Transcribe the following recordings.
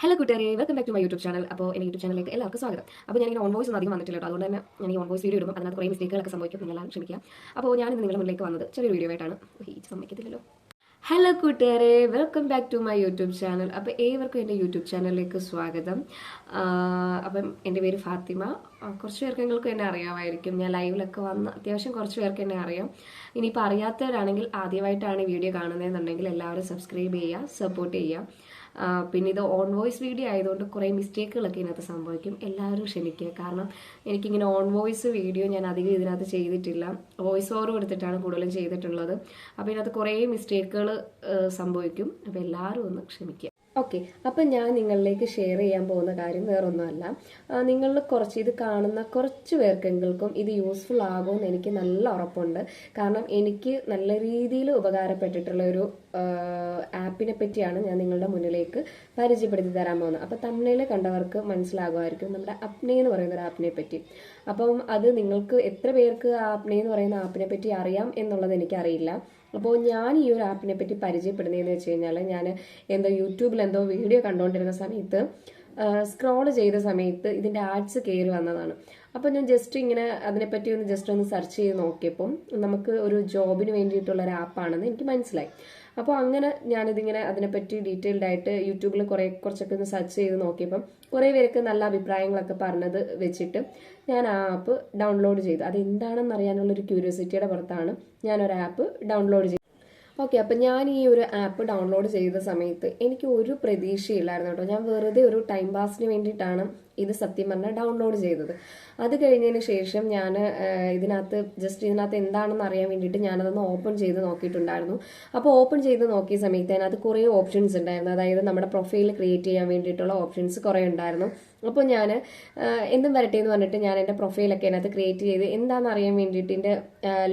Hello കൂട്ടുകാരെ, welcome back to my YouTube channel. അപ്പോൾ എൻ്റെ യൂട്യൂബ് ചാനലിലേക്ക് എല്ലാവർക്കും സ്വാഗതം. അപ്പോൾ ഞാൻ ഓൺ വോയിസ് ഒന്നും അധികം വന്നിട്ടില്ല കേട്ടോ. അതുകൊണ്ട് തന്നെ ഞാൻ ഈ ഓൺ വോയിസ് വീഡിയോ ഇടുമ്പോൾ അതിനകത്ത് കുറേ മിസ്റ്റേക്കുകളൊക്കെ സംഭവിക്കും, നിങ്ങളെല്ലാം ക്ഷമിക്കുക. അപ്പോൾ ഞാനിന്ന് നിങ്ങളുടെ മുന്നിലേക്ക് വന്നത് ചെറിയൊരു വീഡിയോ ആയിട്ടാണ്. ഈ സമ്മതിക്കത്തില്ലല്ലോ. ഹലോ കൂട്ടുകാരെ, welcome back to my YouTube channel. അപ്പോൾ ഏവർക്കും എൻ്റെ യൂട്യൂബ് ചാനലിലേക്ക് സ്വാഗതം. അപ്പം എൻ്റെ പേര് ഫാത്തിമ. കുറച്ച് പേർക്കെങ്കിലും എന്നെ അറിയാമായിരിക്കും. ഞാൻ ലൈവിലൊക്കെ വന്ന് അത്യാവശ്യം കുറച്ച് പേർക്ക് എന്നെ അറിയാം. ഇനിയിപ്പോൾ അറിയാത്തവരാണെങ്കിൽ ആദ്യമായിട്ടാണ് വീഡിയോ കാണുന്നതെന്നുണ്ടെങ്കിൽ എല്ലാവരും സബ്സ്ക്രൈബ് ചെയ്യുക, സപ്പോർട്ട് ചെയ്യുക. പിന്നെ ഇത് ഓൺ വോയിസ് വീഡിയോ ആയതുകൊണ്ട് കുറേ മിസ്റ്റേക്കുകളൊക്കെ ഇതിനകത്ത് സംഭവിക്കും. എല്ലാവരും ക്ഷമിക്കുക. കാരണം എനിക്കിങ്ങനെ ഓൺ വോയിസ് വീഡിയോ ഞാൻ അധികം ഇതിനകത്ത് ചെയ്തിട്ടില്ല. വോയിസ് ഓവർ കൊടുത്തിട്ടാണ് കൂടുതലും ചെയ്തിട്ടുള്ളത്. അപ്പോൾ ഇതിനകത്ത് കുറേ മിസ്റ്റേക്കുകൾ സംഭവിക്കും. അപ്പോൾ എല്ലാവരും ഒന്ന് ക്ഷമിക്കുക. ഓക്കെ, അപ്പം ഞാൻ നിങ്ങളിലേക്ക് ഷെയർ ചെയ്യാൻ പോകുന്ന കാര്യം വേറൊന്നുമല്ല. നിങ്ങളിൽ ഇത് കാണുന്ന കുറച്ച് പേർക്കെങ്കിലും ഇത് യൂസ്ഫുൾ ആകുമെന്ന് എനിക്ക് നല്ല ഉറപ്പുണ്ട്. കാരണം എനിക്ക് നല്ല രീതിയിൽ ഉപകാരപ്പെട്ടിട്ടുള്ള ഒരു ആപ്പിനെ പറ്റിയാണ് ഞാൻ നിങ്ങളുടെ മുന്നിലേക്ക് പരിചയപ്പെടുത്തി തരാൻ പോകുന്നത്. അപ്പോൾ തമിഴിൽ കണ്ടവർക്ക് മനസ്സിലാകുമായിരിക്കും നമ്മുടെ അപ്നെ എന്ന് പറയുന്ന ഒരു ആപ്പിനെ പറ്റി. അപ്പം അത് നിങ്ങൾക്ക് എത്ര പേർക്ക് ആ അപ്നെ എന്ന് പറയുന്ന ആപ്പിനെ പറ്റി അറിയാം എന്നുള്ളത് എനിക്കറിയില്ല. അപ്പോൾ ഞാൻ ഈ ഒരു ആപ്പിനെ പറ്റി പരിചയപ്പെടുന്നതെന്ന് വെച്ച് കഴിഞ്ഞാൽ, ഞാൻ യൂട്യൂബിൽ വീഡിയോ കണ്ടുകൊണ്ടിരുന്ന സമയത്ത് സ്ക്രോൾ ചെയ്ത സമയത്ത് ഇതിൻ്റെ ആഡ്സ് കയറി വന്നതാണ്. അപ്പോൾ ഞാൻ ജസ്റ്റ് ഇങ്ങനെ അതിനെപ്പറ്റി ഒന്ന് സെർച്ച് ചെയ്ത് നോക്കിയപ്പം നമുക്ക് ഒരു ജോബിന് വേണ്ടിയിട്ടുള്ള ഒരു ആപ്പാണെന്ന് എനിക്ക് മനസ്സിലായി. അപ്പോൾ അങ്ങനെ ഞാനിതിങ്ങനെ അതിനെപ്പറ്റി ഡീറ്റെയിൽഡ് ആയിട്ട് യൂട്യൂബിൽ കുറച്ചൊക്കെ ഒന്ന് സെർച്ച് ചെയ്ത് നോക്കിയപ്പം കുറേ പേർക്ക് നല്ല അഭിപ്രായങ്ങളൊക്കെ പറഞ്ഞത് വെച്ചിട്ട് ഞാൻ ആ ആപ്പ് ഡൗൺലോഡ് ചെയ്തു. അതെന്താണെന്ന് അറിയാനുള്ളൊരു ക്യൂരിയോസിറ്റിയുടെ പുറത്താണ് ഞാനൊരു ആപ്പ് ഡൗൺലോഡ് ചെയ്തത്. ഓക്കെ, അപ്പം ഞാൻ ഈ ഒരു ആപ്പ് ഡൗൺലോഡ് ചെയ്ത സമയത്ത് എനിക്ക് ഒരു പ്രതീക്ഷയില്ലായിരുന്നു കേട്ടോ. ഞാൻ വെറുതെ ഒരു ടൈം പാസിന് വേണ്ടിയിട്ടാണ് ഇത് സത്യം പറഞ്ഞാൽ ഡൗൺലോഡ് ചെയ്തത്. അത് കഴിഞ്ഞതിന് ശേഷം ഞാൻ ഇതിനകത്ത് എന്താണെന്ന് അറിയാൻ വേണ്ടിയിട്ട് ഞാനതൊന്ന് ഓപ്പൺ ചെയ്ത് നോക്കിയിട്ടുണ്ടായിരുന്നു. അപ്പോൾ ഓപ്പൺ ചെയ്ത് നോക്കിയ സമയത്ത് അതിനകത്ത് കുറേ ഓപ്ഷൻസ് ഉണ്ടായിരുന്നു. അതായത് നമ്മുടെ പ്രൊഫൈൽ ക്രിയേറ്റ് ചെയ്യാൻ വേണ്ടിയിട്ടുള്ള ഓപ്ഷൻസ് കുറേ ഉണ്ടായിരുന്നു. അപ്പോൾ ഞാൻ എന്തും വരട്ടെ എന്ന് പറഞ്ഞിട്ട് ഞാൻ എൻ്റെ പ്രൊഫൈലൊക്കെ അതിനകത്ത് ക്രിയേറ്റ് ചെയ്ത് എന്താണെന്ന് അറിയാൻ വേണ്ടിയിട്ട്, എൻ്റെ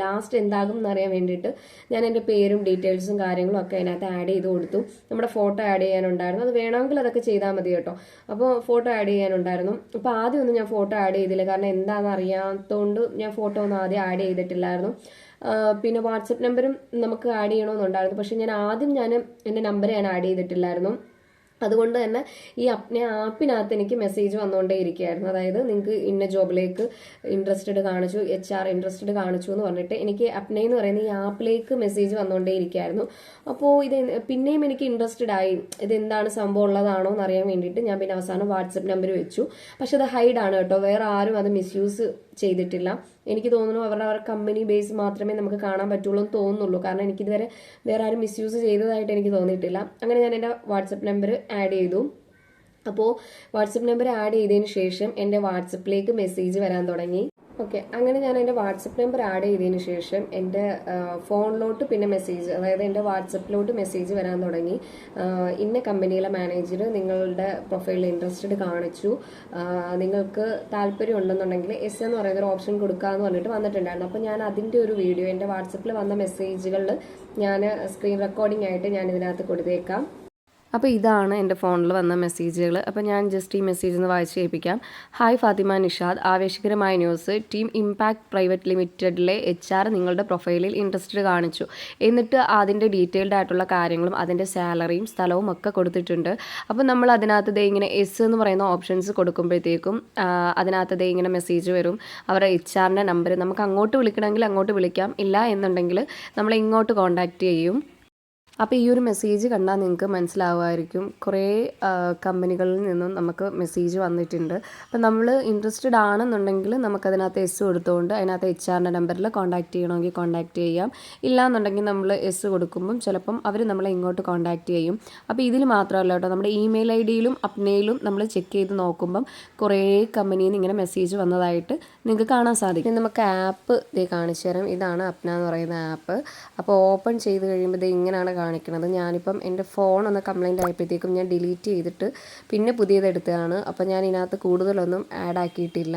ലാസ്റ്റ് എന്താകും എന്നറിയാൻ വേണ്ടിയിട്ട് ഞാൻ എൻ്റെ പേരും ഡീറ്റെയിൽസും കാര്യങ്ങളും ഒക്കെ അതിനകത്ത് ആഡ് ചെയ്ത് കൊടുത്തു. നമ്മുടെ ഫോട്ടോ ആഡ് ചെയ്യാനുണ്ടായിരുന്നു. അത് വേണമെങ്കിൽ അതൊക്കെ ചെയ്താൽ മതി കേട്ടോ. അപ്പോൾ ഫോട്ടോ ആഡ് ചെയ്യാനുണ്ടായിരുന്നു. അപ്പോൾ ആദ്യം ഒന്നും ഞാൻ ഫോട്ടോ ആഡ് ചെയ്തില്ല, കാരണം എന്താണെന്ന് അറിയാത്തതുകൊണ്ട് ഞാൻ ഫോട്ടോ ഒന്നും ആദ്യം ആഡ് ചെയ്തിട്ടില്ലായിരുന്നു. പിന്നെ വാട്സപ്പ് നമ്പറും നമുക്ക് ആഡ് ചെയ്യണമെന്നുണ്ടായിരുന്നു. പക്ഷെ ഞാൻ എൻ്റെ നമ്പർ ഞാൻ ആഡ് ചെയ്തിട്ടില്ലായിരുന്നു. അതുകൊണ്ട് തന്നെ ഈ ആപ്പിനകത്ത് എനിക്ക് മെസ്സേജ് വന്നുകൊണ്ടേ ഇരിക്കുകയായിരുന്നു. അതായത് നിങ്ങൾക്ക് ഇന്ന ജോബിലേക്ക് ഇൻട്രസ്റ്റഡ് കാണിച്ചു, HR ഇൻട്രസ്റ്റഡ് കാണിച്ചു എന്ന് പറഞ്ഞിട്ട് എനിക്ക് അപ്നെ എന്ന് പറയുന്ന ഈ ആപ്പിലേക്ക് മെസ്സേജ് വന്നുകൊണ്ടേ ഇരിക്കുകയായിരുന്നു. അപ്പോൾ ഇത് പിന്നെയും എനിക്ക് ഇൻട്രസ്റ്റഡ് ആയി. ഇതെന്താണ് സംഭവം ഉള്ളതാണോ എന്ന് അറിയാൻ വേണ്ടിയിട്ട് ഞാൻ പിന്നെ അവസാനം വാട്സപ്പ് നമ്പർ വെച്ചു. പക്ഷെ അത് ഹൈഡാണ് കേട്ടോ. വേറെ ആരും അത് മിസ്യൂസ് ചെയ്തിട്ടില്ല. എനിക്ക് തോന്നുന്നു അവരുടെ കമ്പനി ബേസ് മാത്രമേ നമുക്ക് കാണാൻ പറ്റുള്ളൂ എന്ന് തോന്നുന്നുള്ളൂ. കാരണം എനിക്കിതുവരെ വേറെ ആരും മിസ്യൂസ് ചെയ്തതായിട്ട് എനിക്ക് തോന്നിയിട്ടില്ല. അങ്ങനെ ഞാൻ എൻ്റെ വാട്സപ്പ് നമ്പർ ആഡ് ചെയ്തു. അപ്പോൾ വാട്സപ്പ് നമ്പർ ആഡ് ചെയ്തതിന് ശേഷം എൻ്റെ വാട്സപ്പിലേക്ക് മെസ്സേജ് വരാൻ തുടങ്ങി. ഓക്കെ, അങ്ങനെ ഞാൻ എൻ്റെ വാട്സപ്പ് നമ്പർ ആഡ് ചെയ്തതിന് ശേഷം എൻ്റെ ഫോണിലോട്ട് പിന്നെ മെസ്സേജ്, അതായത് എൻ്റെ വാട്സപ്പിലോട്ട് മെസ്സേജ് വരാൻ തുടങ്ങി. ഇന്ന കമ്പനിയിലെ മാനേജർ നിങ്ങളുടെ പ്രൊഫൈലിൽ ഇൻട്രസ്റ്റഡ് കാണിച്ചു, നിങ്ങൾക്ക് താല്പര്യം ഉണ്ടെന്നുണ്ടെങ്കിൽ എസ് എന്ന് പറയുന്നൊരു ഓപ്ഷൻ കൊടുക്കാമെന്ന് പറഞ്ഞിട്ട് വന്നിട്ടുണ്ടായിരുന്നു. അപ്പോൾ ഞാൻ അതിൻ്റെ ഒരു വീഡിയോ എൻ്റെ വാട്സപ്പിൽ വന്ന മെസ്സേജുകളിൽ ഞാൻ സ്ക്രീൻ റെക്കോർഡിംഗ് ആയിട്ട് ഞാൻ ഇതിനകത്ത് കൊടുത്തേക്കാം. അപ്പോൾ ഇതാണ് എൻ്റെ ഫോണിൽ വന്ന മെസ്സേജുകൾ. അപ്പോൾ ഞാൻ ജസ്റ്റ് ഈ മെസ്സേജ് ഒന്ന് വായിച്ച് കേൾപ്പിക്കാം. ഹായ് ഫാത്തിമ നിഷാദ്, ആവേശകരമായ ന്യൂസ്. ടീം ഇമ്പാക്ട് പ്രൈവറ്റ് ലിമിറ്റഡിലെ HR നിങ്ങളുടെ പ്രൊഫൈലിൽ ഇൻട്രസ്റ്റ് കാണിച്ചു. എന്നിട്ട് അതിൻ്റെ ഡീറ്റെയിൽഡ് ആയിട്ടുള്ള കാര്യങ്ങളും അതിൻ്റെ സാലറിയും സ്ഥലവും ഒക്കെ കൊടുത്തിട്ടുണ്ട്. അപ്പോൾ നമ്മൾ അതിനകത്ത് ഇങ്ങനെ എസ് എന്ന് പറയുന്ന ഓപ്ഷൻസ് കൊടുക്കുമ്പോഴത്തേക്കും അതിനകത്ത് ഇങ്ങനെ മെസ്സേജ് വരും. അവരുടെ HR നമ്പർ നമുക്ക് അങ്ങോട്ട് വിളിക്കണമെങ്കിൽ അങ്ങോട്ട് വിളിക്കാം, ഇല്ല എന്നുണ്ടെങ്കിൽ നമ്മളെ ഇങ്ങോട്ട് കോൺടാക്റ്റ് ചെയ്യും. അപ്പോൾ ഈ ഒരു മെസ്സേജ് കണ്ടാൽ നിങ്ങൾക്ക് മനസ്സിലാവുമായിരിക്കും, കുറേ കമ്പനികളിൽ നിന്നും നമുക്ക് മെസ്സേജ് വന്നിട്ടുണ്ട്. അപ്പം നമ്മൾ ഇൻട്രസ്റ്റഡ് ആണെന്നുണ്ടെങ്കിൽ നമുക്കതിനകത്ത് എസ് കൊടുത്തുകൊണ്ട് അതിനകത്ത് HR നമ്പറിൽ കോൺടാക്റ്റ് ചെയ്യണമെങ്കിൽ കോൺടാക്റ്റ് ചെയ്യാം. ഇല്ലയെന്നുണ്ടെങ്കിൽ നമ്മൾ എസ് കൊടുക്കുമ്പം ചിലപ്പം അവർ നമ്മളെ ഇങ്ങോട്ട് കോൺടാക്റ്റ് ചെയ്യും. അപ്പോൾ ഇതിൽ മാത്രമല്ല കേട്ടോ, നമ്മുടെ ഇമെയിൽ IDയിലും അപ്നയിലും നമ്മൾ ചെക്ക് ചെയ്ത് നോക്കുമ്പം കുറേ കമ്പനിയിൽ നിന്ന് ഇങ്ങനെ മെസ്സേജ് വന്നതായിട്ട് നിങ്ങൾക്ക് കാണാൻ സാധിക്കും. നമുക്ക് ആപ്പ് കാണിച്ചു തരാം. ഇതാണ് അപ്ന എന്ന് പറയുന്ന ആപ്പ്. അപ്പോൾ ഓപ്പൺ ചെയ്ത് കഴിയുമ്പോൾ ഇങ്ങനെയാണ് കാണിക്കുന്നത്. ഞാനിപ്പം എൻ്റെ ഫോൺ ഒന്ന് കംപ്ലൈൻ്റ് ആയപ്പോഴത്തേക്കും ഞാൻ ഡിലീറ്റ് ചെയ്തിട്ട് പിന്നെ പുതിയത് എടുത്തതാണ്. അപ്പോൾ ഞാൻ ഇതിനകത്ത് കൂടുതലൊന്നും ആഡ് ആക്കിയിട്ടില്ല.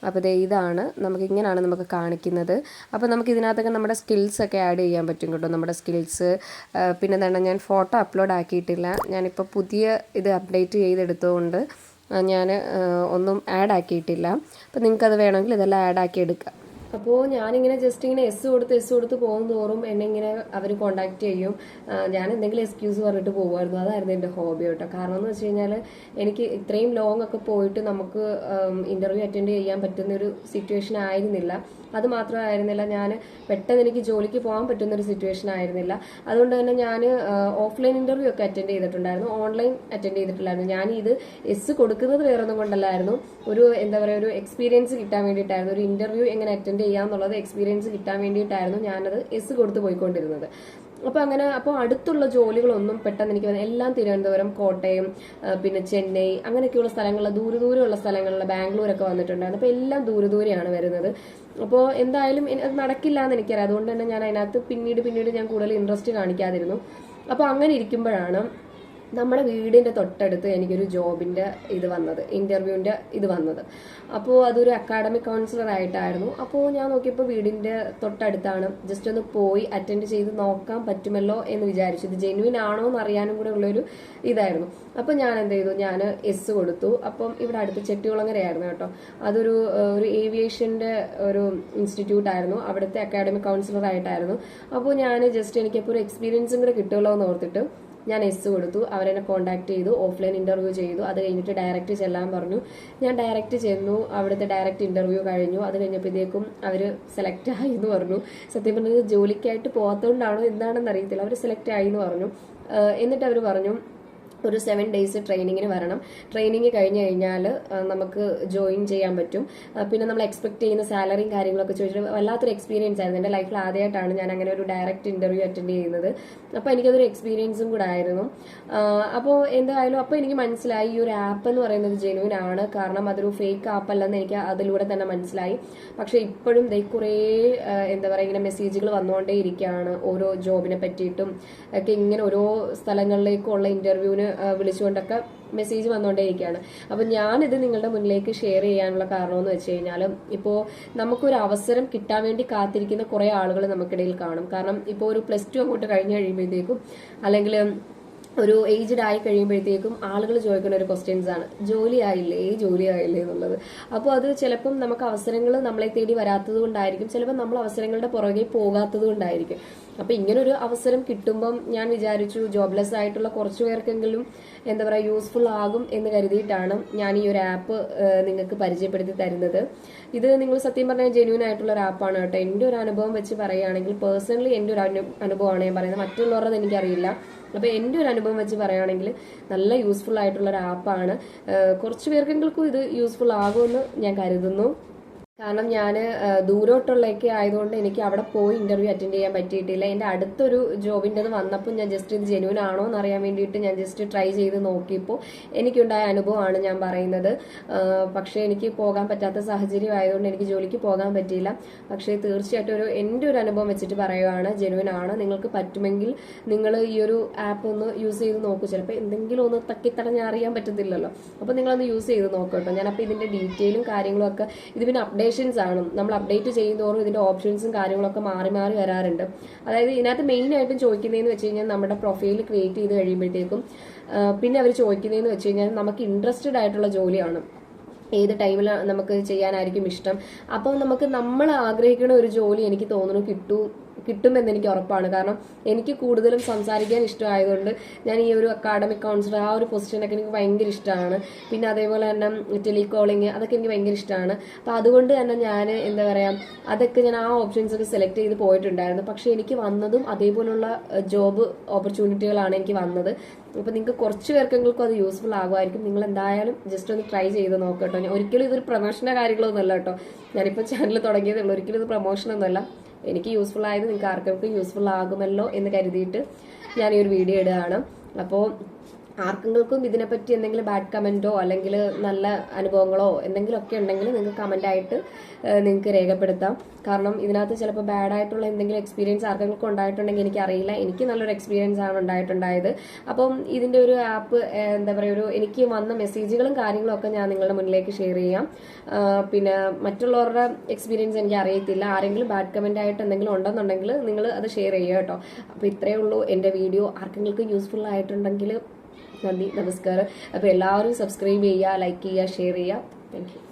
അപ്പോൾ ഇതാണ് ഇങ്ങനെയാണ് നമുക്ക് കാണിക്കുന്നത്. അപ്പോൾ നമുക്ക് ഇതിനകത്തൊക്കെ നമ്മുടെ സ്കിൽസൊക്കെ ആഡ് ചെയ്യാൻ പറ്റും കേട്ടോ. നമ്മുടെ സ്കിൽസ്, പിന്നെ എന്താണ്, ഞാൻ ഫോട്ടോ അപ്ലോഡ് ആക്കിയിട്ടില്ല. ഞാനിപ്പോൾ പുതിയ ഇത് അപ്ഡേറ്റ് ചെയ്തെടുത്തുകൊണ്ട് ഞാൻ ഒന്നും ആഡ് ആക്കിയിട്ടില്ല. അപ്പോൾ നിങ്ങൾക്കത് വേണമെങ്കിൽ ഇതെല്ലാം ആഡ് ആക്കി എടുക്കാം. അപ്പോൾ ഞാനിങ്ങനെ ജസ്റ്റ് ഇങ്ങനെ എസ് കൊടുത്ത് പോകും തോറും എന്നെ ഇങ്ങനെ അവർ കോണ്ടാക്ട് ചെയ്യും. ഞാൻ എന്തെങ്കിലും എക്സ്ക്യൂസ് പറഞ്ഞിട്ട് പോകുമായിരുന്നു. അതായിരുന്നു എൻ്റെ ഹോബി കേട്ടോ. കാരണം എന്ന് വെച്ച് കഴിഞ്ഞാൽ എനിക്ക് ഇത്രയും ലോങ് ഒക്കെ പോയിട്ട് നമുക്ക് ഇന്റർവ്യൂ അറ്റൻഡ് ചെയ്യാൻ പറ്റുന്ന ഒരു സിറ്റുവേഷൻ ആയിരുന്നില്ല. അത് മാത്രമായിരുന്നില്ല, ഞാൻ പെട്ടെന്ന് എനിക്ക് ജോലിക്ക് പോകാൻ പറ്റുന്ന ഒരു സിറ്റുവേഷൻ ആയിരുന്നില്ല. അതുകൊണ്ട് തന്നെ ഞാൻ ഓഫ്ലൈൻ ഇന്റർവ്യൂ ഒക്കെ അറ്റൻഡ് ചെയ്തിട്ടുണ്ടായിരുന്നു, ഓൺലൈൻ അറ്റൻഡ് ചെയ്തിട്ടില്ലായിരുന്നു. ഞാൻ ഇത് എസ് കൊടുക്കുന്നത് വേറൊന്നും കൊണ്ടല്ലായിരുന്നു, ഒരു എന്താ പറയുക, ഒരു എക്സ്പീരിയൻസ് കിട്ടാൻ വേണ്ടിയിട്ടായിരുന്നു. ഒരു ഇന്റർവ്യൂ എങ്ങനെ അറ്റൻഡ് ചെയ്യാന്നുള്ളത് എക്സ്പീരിയൻസ് കിട്ടാൻ വേണ്ടിയിട്ടായിരുന്നു ഞാനത് എസ് കൊടുത്ത് പോയിക്കൊണ്ടിരുന്നത്. അപ്പോൾ അടുത്തുള്ള ജോലികളൊന്നും പെട്ടെന്ന് എനിക്ക് എല്ലാം തിരുവനന്തപുരം, കോട്ടയം, പിന്നെ ചെന്നൈ അങ്ങനെയൊക്കെയുള്ള സ്ഥലങ്ങളിൽ, ദൂരെയുള്ള സ്ഥലങ്ങളിൽ, ബാംഗ്ലൂരൊക്കെ വന്നിട്ടുണ്ടായിരുന്നു. അപ്പോൾ എല്ലാം ദൂരെയാണ് വരുന്നത്. അപ്പോൾ എന്തായാലും അത് നടക്കില്ല എന്ന് എനിക്കറിയാം. അതുകൊണ്ട് തന്നെ ഞാൻ അതിനകത്ത് പിന്നീട് ഞാൻ കൂടുതൽ ഇൻട്രസ്റ്റ് കാണിക്കാതിരുന്നു. അപ്പോൾ അങ്ങനെ ഇരിക്കുമ്പോഴാണ് നമ്മുടെ വീടിന്റെ തൊട്ടടുത്ത് എനിക്കൊരു ജോബിന്റെ ഇത് വന്നത്, ഇന്റർവ്യൂവിന്റെ ഇത് വന്നത്. അപ്പോൾ അതൊരു അക്കാഡമിക് കൗൺസിലർ ആയിട്ടായിരുന്നു. അപ്പോൾ ഞാൻ നോക്കിയപ്പോൾ വീടിന്റെ തൊട്ടടുത്താണ്. ജസ്റ്റ് ഒന്ന് പോയി അറ്റൻഡ് ചെയ്ത് നോക്കാൻ പറ്റുമല്ലോ എന്ന് വിചാരിച്ചു. ഇത് ജെന്യൂൻ ആണോ എന്ന് അറിയാനും കൂടെ ഉള്ളൊരു ഇതായിരുന്നു. അപ്പോൾ ഞാൻ എന്ത് ചെയ്തു, ഞാൻ എസ് കൊടുത്തു. അപ്പം ഇവിടെ അടുത്ത് ചെട്ടികുളങ്ങരയായിരുന്നു കേട്ടോ. അതൊരു ഏവിയേഷന്റെ ഒരു ഇൻസ്റ്റിറ്റ്യൂട്ട് ആയിരുന്നു. അവിടുത്തെ അക്കാഡമിക് കൗൺസിലർ ആയിട്ടായിരുന്നു. അപ്പോൾ ഞാൻ ജസ്റ്റ് എനിക്കപ്പോൾ ഒരു എക്സ്പീരിയൻസും കൂടെ കിട്ടുമല്ലോ എന്ന് ഓർത്തിട്ട് ഞാൻ എസ് കൊടുത്തു. അവരെന്നെ കോൺടാക്ട് ചെയ്തു, ഓഫ്ലൈൻ ഇന്റർവ്യൂ ചെയ്തു. അത് കഴിഞ്ഞിട്ട് ഡയറക്റ്റ് ചെല്ലാൻ പറഞ്ഞു. ഞാൻ ഡയറക്റ്റ് ചെന്നു. അവിടുത്തെ ഡയറക്റ്റ് ഇന്റർവ്യൂ കഴിഞ്ഞു. അത് കഴിഞ്ഞപ്പോഴത്തേക്കും അവർ സെലക്ട് ആയി എന്ന് പറഞ്ഞു. സത്യം പറഞ്ഞത് ജോലിക്കായിട്ട് പോകാത്തതുകൊണ്ടാണോ എന്താണെന്ന് അറിയത്തില്ല, അവർ സെലക്ട് ആയി എന്ന് പറഞ്ഞു. എന്നിട്ട് അവർ പറഞ്ഞു ഒരു 7 days ട്രെയിനിങ്ങിന് വരണം. ട്രെയിനിങ് കഴിഞ്ഞ് കഴിഞ്ഞാൽ നമുക്ക് ജോയിൻ ചെയ്യാൻ പറ്റും. പിന്നെ നമ്മൾ എക്സ്പെക്ട് ചെയ്യുന്ന സാലറിയും കാര്യങ്ങളൊക്കെ ചോദിച്ചിട്ട് വല്ലാത്തൊരു എക്സ്പീരിയൻസ് ആയിരുന്നു. എൻ്റെ ലൈഫിൽ ആദ്യമായിട്ടാണ് ഞാൻ അങ്ങനെ ഒരു ഡയറക്റ്റ് ഇന്റർവ്യൂ അറ്റൻഡ് ചെയ്യുന്നത്. അപ്പോൾ എനിക്കതൊരു എക്സ്പീരിയൻസും കൂടെ ആയിരുന്നു. അപ്പോൾ എന്തായാലും അപ്പോൾ എനിക്ക് മനസ്സിലായി ഈ ഒരു ആപ്പ് എന്ന് പറയുന്നത് ജെന്യൂൻ ആണ്. കാരണം അതൊരു ഫേക്ക് ആപ്പ് അല്ലെന്ന് എനിക്ക് അതിലൂടെ തന്നെ മനസ്സിലായി. പക്ഷെ ഇപ്പോഴും കുറേ എന്താ പറയുക, ഇങ്ങനെ മെസ്സേജുകൾ വന്നുകൊണ്ടേ ഇരിക്കുകയാണ് ഓരോ ജോബിനെ പറ്റിയിട്ടും ഒക്കെ. ഇങ്ങനെ ഓരോ സ്ഥലങ്ങളിലേക്കുള്ള ഇന്റർവ്യൂവിന് വിളിച്ചുകൊണ്ടൊക്കെ മെസ്സേജ് വന്നുകൊണ്ടേയിരിക്കുകയാണ്. അപ്പൊ ഞാനിത് നിങ്ങളുടെ മുന്നിലേക്ക് ഷെയർ ചെയ്യാനുള്ള കാരണം എന്ന് വെച്ച് കഴിഞ്ഞാൽ, ഇപ്പോൾ നമുക്കൊരു അവസരം കിട്ടാൻ വേണ്ടി കാത്തിരിക്കുന്ന കുറെ ആളുകൾ നമുക്കിടയിൽ കാണും. കാരണം ഇപ്പോൾ ഒരു +2 അങ്ങോട്ട് കഴിഞ്ഞ് കഴിയുമ്പോഴത്തേക്കും, അല്ലെങ്കിൽ ഒരു ഏജ്ഡ് ആയി കഴിയുമ്പോഴത്തേക്കും ആളുകൾ ചോദിക്കുന്ന ഒരു ക്വസ്റ്റ്യൻസ് ആണ്, ജോലി ആയില്ലേ എന്നുള്ളത്. അപ്പോൾ അത് ചിലപ്പം നമുക്ക് അവസരങ്ങൾ നമ്മളെ തേടി വരാത്തത് കൊണ്ടായിരിക്കും, ചിലപ്പോൾ നമ്മൾ അവസരങ്ങളുടെ പുറകെ പോകാത്തത് കൊണ്ടായിരിക്കും. അപ്പൊ ഇങ്ങനൊരു അവസരം കിട്ടുമ്പം ഞാൻ വിചാരിച്ചു ജോബ്ലെസ് ആയിട്ടുള്ള കുറച്ചു പേർക്കെങ്കിലും എന്താ പറയുക യൂസ്ഫുൾ ആകും എന്ന് കരുതിയിട്ടാണ് ഞാൻ ഈ ഒരു ആപ്പ് നിങ്ങൾക്ക് പരിചയപ്പെടുത്തി തരുന്നത്. ഇത് നിങ്ങൾ സത്യം പറഞ്ഞാൽ ജെന്യൂൻ ആയിട്ടുള്ള ഒരു ആപ്പാണ് കേട്ടോ. എൻ്റെ ഒരു അനുഭവം വെച്ച് പറയുകയാണെങ്കിൽ, പേഴ്സണലി എൻ്റെ ഒരു അനുഭവമാണ് ഞാൻ പറയുന്നത്, മറ്റുള്ളവരുടെ എനിക്കറിയില്ല. അപ്പൊ എൻ്റെ ഒരു അനുഭവം വെച്ച് പറയുകയാണെങ്കിൽ നല്ല യൂസ്ഫുൾ ആയിട്ടുള്ള ഒരു ആപ്പാണ്. കുറച്ചു പേർക്കെങ്കിലും ഇത് യൂസ്ഫുൾ ആകുമെന്ന് ഞാൻ കരുതുന്നു. കാരണം ഞാൻ ദൂരോട്ടുള്ളതൊക്കെ ആയതുകൊണ്ട് എനിക്ക് അവിടെ പോയി ഇന്റർവ്യൂ അറ്റൻഡ് ചെയ്യാൻ പറ്റിയിട്ടില്ല. എൻ്റെ അടുത്തൊരു ജോബിൻ്റെത് വന്നപ്പോൾ ഞാൻ ജസ്റ്റ് ഇത് ജെന്യൂൻ ആണോ എന്ന് അറിയാൻ വേണ്ടിയിട്ട് ഞാൻ ജസ്റ്റ് ട്രൈ ചെയ്ത് നോക്കിയപ്പോൾ എനിക്കുണ്ടായ അനുഭവമാണ് ഞാൻ പറയുന്നത്. പക്ഷേ എനിക്ക് പോകാൻ പറ്റാത്ത സാഹചര്യം ആയതുകൊണ്ട് എനിക്ക് ജോലിക്ക് പോകാൻ പറ്റിയില്ല. പക്ഷേ തീർച്ചയായിട്ടും എൻ്റെ ഒരു അനുഭവം വെച്ചിട്ട് പറയുകയാണ്, ജെന്യൂൻ ആണ്. നിങ്ങൾക്ക് പറ്റുമെങ്കിൽ നിങ്ങൾ ഈ ഒരു ആപ്പ് ഒന്ന് യൂസ് ചെയ്ത് നോക്കൂ. ചിലപ്പോൾ എന്തെങ്കിലും ഒന്ന് തക്കിത്തടഞ്ഞ് അറിയാൻ പറ്റത്തില്ലല്ലോ. അപ്പോൾ നിങ്ങളൊന്ന് യൂസ് ചെയ്ത് നോക്കട്ടോ. ഞാനപ്പോൾ ഇതിൻ്റെ ഡീറ്റെയിലും കാര്യങ്ങളും ഒക്കെ, ഇത് പിന്നെ അപ്ഡേഷൻസ് ആണ്, നമ്മൾ അപ്ഡേറ്റ് ചെയ്യുന്നതോറും ഇതിന്റെ ഓപ്ഷൻസും കാര്യങ്ങളൊക്കെ മാറി വരാറുണ്ട്. അതായത് ഇതിനകത്ത് മെയിൻ ആയിട്ടും ചോദിക്കുന്നതെന്ന് വെച്ച് കഴിഞ്ഞാൽ നമ്മുടെ പ്രൊഫൈൽ ക്രിയേറ്റ് ചെയ്ത് കഴിയുമ്പോഴത്തേക്കും പിന്നെ അവർ ചോദിക്കുന്നതെന്ന് വെച്ച് കഴിഞ്ഞാൽ നമുക്ക് ഇൻട്രസ്റ്റഡ് ആയിട്ടുള്ള ജോലിയാണ്, ഏത് ടൈമിൽ നമുക്ക് ചെയ്യാനായിരിക്കും ഇഷ്ടം. അപ്പം നമ്മൾ ആഗ്രഹിക്കുന്ന ഒരു ജോലി എനിക്ക് തോന്നുന്നു കിട്ടുമെന്ന് എനിക്ക് ഉറപ്പാണ്. കാരണം എനിക്ക് കൂടുതലും സംസാരിക്കാൻ ഇഷ്ടമായതുകൊണ്ട് ഞാൻ ഈ ഒരു അക്കാഡമിക് കൗൺസിലർ ആ ഒരു പൊസിഷനൊക്കെ എനിക്ക് ഭയങ്കര ഇഷ്ടമാണ്. പിന്നെ അതേപോലെ തന്നെ ടെലികോളിങ് അതൊക്കെ എനിക്ക് ഭയങ്കര ഇഷ്ടമാണ്. അപ്പം അതുകൊണ്ട് തന്നെ ഞാൻ എന്താ പറയുക, അതൊക്കെ ഞാൻ ആ ഓപ്ഷൻസ് ഒക്കെ സെലക്ട് ചെയ്ത് പോയിട്ടുണ്ടായിരുന്നു. പക്ഷെ എനിക്ക് വന്നതും അതേപോലുള്ള ജോബ് ഓപ്പർച്യൂണിറ്റികളാണ് എനിക്ക് വന്നത്. അപ്പൊ നിങ്ങൾക്ക് കുറച്ച് പേർക്കെങ്കിലും അത് യൂസ്ഫുൾ ആകുമായിരിക്കും. നിങ്ങൾ എന്തായാലും ജസ്റ്റ് ഒന്ന് ട്രൈ ചെയ്ത് നോക്കട്ടോ. ഒരിക്കലും ഇതൊരു പ്രൊമോഷനോ കാര്യങ്ങളൊന്നും അല്ല കേട്ടോ. ഞാനിപ്പോൾ ചാനൽ തുടങ്ങിയതേ ഉള്ളൂ. ഒരിക്കലും ഇത് പ്രൊമോഷനൊന്നുമല്ല. എനിക്ക് യൂസ്ഫുൾ ആയത് നിങ്ങൾക്ക് ആർക്കൊക്കെ യൂസ്ഫുൾ ആകുമല്ലോ എന്ന് കരുതിയിട്ട് ഞാൻ ഈ ഒരു വീഡിയോ ഇടുകയാണ്. അപ്പോൾ ആർക്കെങ്കിലും ഇതിനെപ്പറ്റി എന്തെങ്കിലും ബാഡ് കമന്റോ അല്ലെങ്കിൽ നല്ല അനുഭവങ്ങളോ എന്തെങ്കിലുമൊക്കെ ഉണ്ടെങ്കിൽ നിങ്ങൾക്ക് കമന്റ് ആയിട്ട് നിങ്ങൾക്ക് രേഖപ്പെടുത്താം. കാരണം ഇതിനകത്ത് ചിലപ്പോൾ ബാഡായിട്ടുള്ള എന്തെങ്കിലും എക്സ്പീരിയൻസ് ആർക്കെങ്കിലും ഉണ്ടായിട്ടുണ്ടെങ്കിൽ എനിക്കറിയില്ല. എനിക്ക് നല്ലൊരു എക്സ്പീരിയൻസ് ആണ് ഉണ്ടായിട്ടുണ്ടായത്. അപ്പം ഇതിന്റെ ഒരു ആപ്പ് എന്താ പറയുക, എനിക്ക് വന്ന മെസ്സേജുകളും കാര്യങ്ങളും ഒക്കെ ഞാൻ നിങ്ങളുടെ മുന്നിലേക്ക് ഷെയർ ചെയ്യാം. പിന്നെ മറ്റുള്ളവരുടെ എക്സ്പീരിയൻസ് എനിക്ക് അറിയത്തില്ല. ആരെങ്കിലും ബാഡ് കമന്റ് ആയിട്ട് എന്തെങ്കിലും ഉണ്ടെന്നുണ്ടെങ്കിൽ നിങ്ങൾ അത് ഷെയർ ചെയ്യുക കേട്ടോ. അപ്പോൾ ഇത്രയേ ഉള്ളൂ എൻ്റെ വീഡിയോ. ആർക്കെങ്കിലും യൂസ്ഫുൾ ആയിട്ടുണ്ടെങ്കിൽ നന്ദി, നമസ്കാരം. അപ്പോൾ എല്ലാവരും സബ്സ്ക്രൈബ് ചെയ്യുക, ലൈക്ക് ചെയ്യുക, ഷെയർ ചെയ്യുക. Thank you.